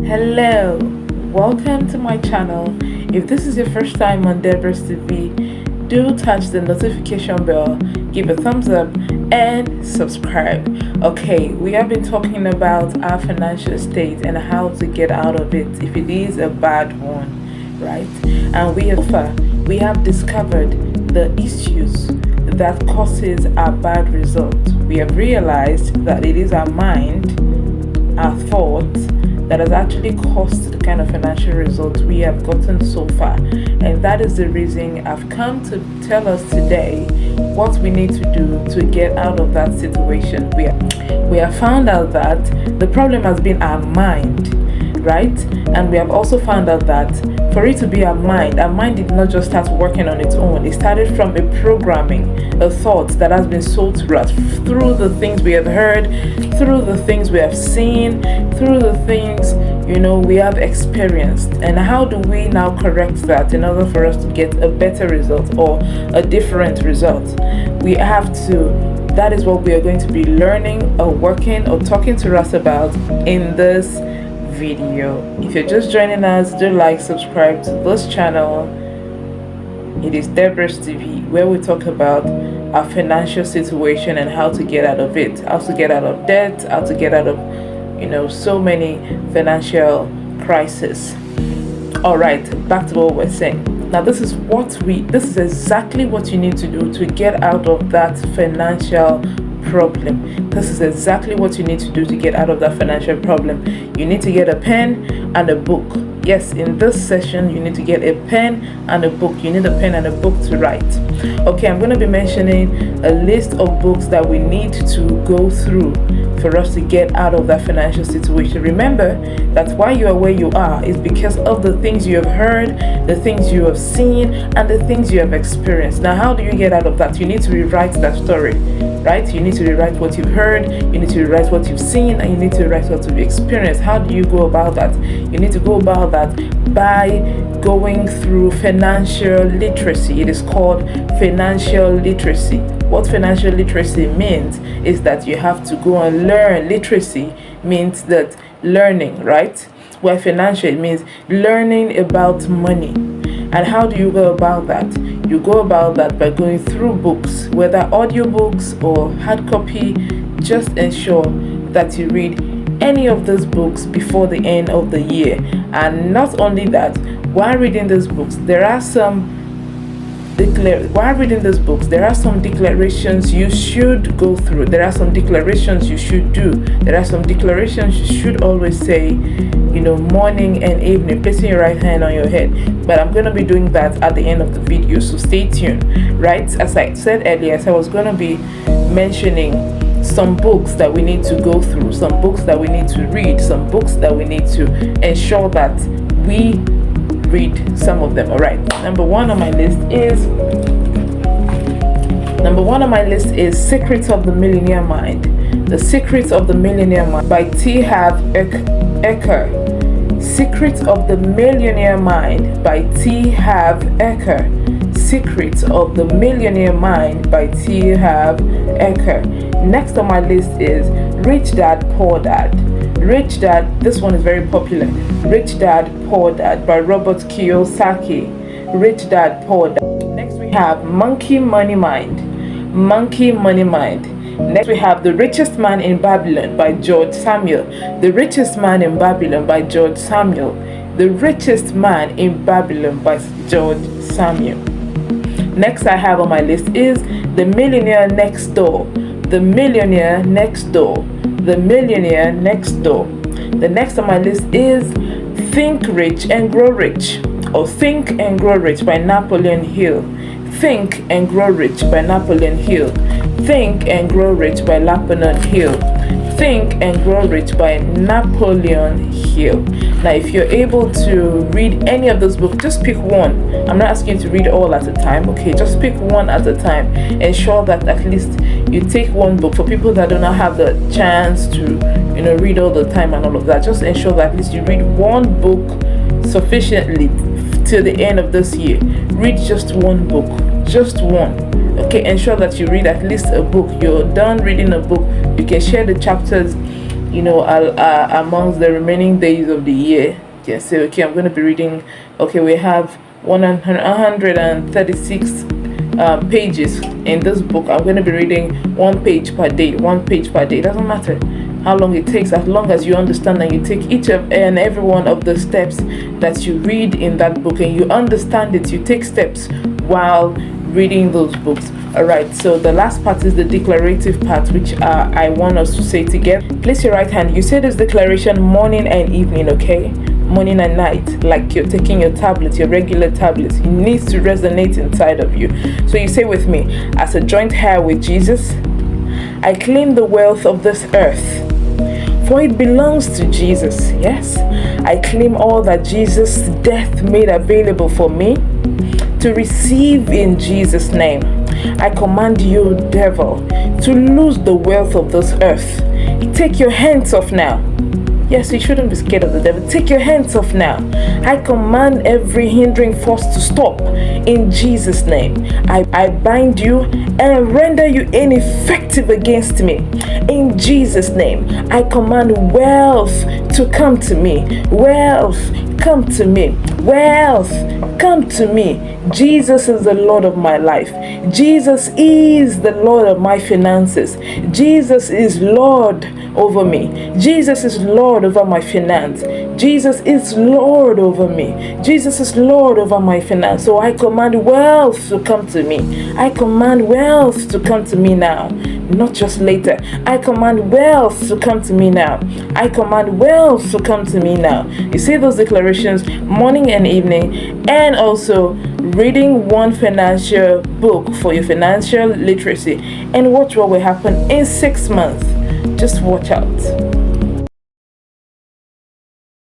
Hello, welcome to my channel. If this is your first time on Deborah's TV, do touch the notification bell, give a thumbs up, and subscribe. Okay, we have been talking about our financial state and how to get out of it if it is a bad one, right? And we have discovered the issues that causes our bad results. We have realized that it is our mind, our thoughts, that has actually caused the kind of financial results we have gotten so far. And that is the reason I've come to tell us today what we need to do to get out of that situation. We have found out that the problem has been our mind, right? And we have also found out that for it to be our mind did not just start working on its own. It started from a programming, a thought that has been sold to us through the things we have heard, through the things we have seen, through the things we have experienced. And how do we now correct that in order for us to get a better result or a different result? That is what we are going to be learning or working or talking to us about in this video. If you're just joining us, do like, subscribe to this channel. It is Deborah's TV, where we talk about our financial situation and how to get out of it, how to get out of debt, how to get out of so many financial crises. All right, back to what we're saying. Now this is exactly what you need to do to get out of that financial problem. This is exactly what you need to do to get out of that financial problem. You need to get a pen and a book. Yes, in this session you need to get a pen and a book. You need a pen and a book to write. Okay, I'm going to be mentioning a list of books that we need to go through for us to get out of that financial situation. Remember that why you are where you are is because of the things you have heard, the things you have seen, and the things you have experienced. Now, how do you get out of that? You need to rewrite that story, right? You need to rewrite what you've heard, you need to rewrite what you've seen, and you need to rewrite what you've experienced. How do you go about that? You need to go about that by going through financial literacy. It is called financial literacy. What financial literacy means is that you have to go and learn. Literacy means that learning, right? Where financial, it means learning about money. And how do you go about that? You go about that by going through books, whether audiobooks or hard copy. Just ensure that you read any of those books before the end of the year. And not only that, while reading those books, there are some declarations you should go through. There are some declarations you should do. There are some declarations you should always say, morning and evening, placing your right hand on your head. But I'm going to be doing that at the end of the video, so stay tuned, right? As I said earlier, I was going to be mentioning some books that we need to go through, some books that we need to read, some books that we need to ensure that we read some of them. All right, number one on my list is Secrets of the Millionaire Mind. The Secrets of the Millionaire Mind by T. Harv Eker. Secrets of the Millionaire Mind by T. Harv Eker. Secrets of the Millionaire Mind by T. Harv Eker. Next on my list is Rich Dad, Poor Dad. Rich Dad, this one is very popular. Rich Dad, Poor Dad by Robert Kiyosaki. Rich Dad, Poor Dad. Next we have Monkey Money Mind. Monkey Money Mind. Next we have The Richest Man in Babylon by George Samuel. The Richest Man in Babylon by George Samuel. The Richest Man in Babylon by George Samuel. Next I have on my list is The Millionaire Next Door. The Millionaire Next Door. The Millionaire Next Door. The next on my list is Think Rich and Grow Rich, or Think and Grow Rich by Napoleon Hill. Think and Grow Rich by Napoleon Hill. Think and Grow Rich by Napoleon Hill. Think and Grow Rich by Napoleon Hill. Now, if you're able to read any of those books, just pick one. I'm not asking you to read all at a time, okay? Just pick one at a time. Ensure that at least you take one book. For people that do not have the chance to, read all the time and all of that, just ensure that at least you read one book sufficiently till the end of this year. Read just one book, just one. Okay, ensure that you read at least a book. You're done reading a book, you can share the chapters amongst the remaining days of the year, you can say, okay, I'm going to be reading. Okay, we have 136 pages in this book. I'm going to be reading one page per day. It doesn't matter how long it takes, as long as you understand and you take each and every one of the steps that you read in that book, and you understand it. You take steps while reading those books. All right, so the last part is the declarative part, which I want us to say together. Place your right hand. You say this declaration morning and evening, okay? Morning and night, like you're taking your tablet, your regular tablet. It needs to resonate inside of you. So you say with me, as a joint heir with Jesus, I claim the wealth of this earth, for it belongs to Jesus. Yes, I claim all that Jesus' death made available for me to receive in Jesus' name. I command you, devil, to lose the wealth of this earth. Take your hands off now. Yes, you shouldn't be scared of the devil. Take your hands off now. I command every hindering force to stop in Jesus' name. I bind you and render you ineffective against me. In Jesus' name, I command wealth to come to me. Wealth, come to me. Wealth, come to me. Jesus is the Lord of my life. Jesus is the Lord of my finances. Jesus is Lord over me. Jesus is Lord over my finance. Jesus is Lord over me. Jesus is Lord over my finance. So I command wealth to come to me. I command wealth to come to me now, not just later. I command wealth to come to me now. I command wealth to come to me now. You say those declarations morning and evening, and also reading one financial book for your financial literacy, and watch what will happen in 6 months. Just watch out.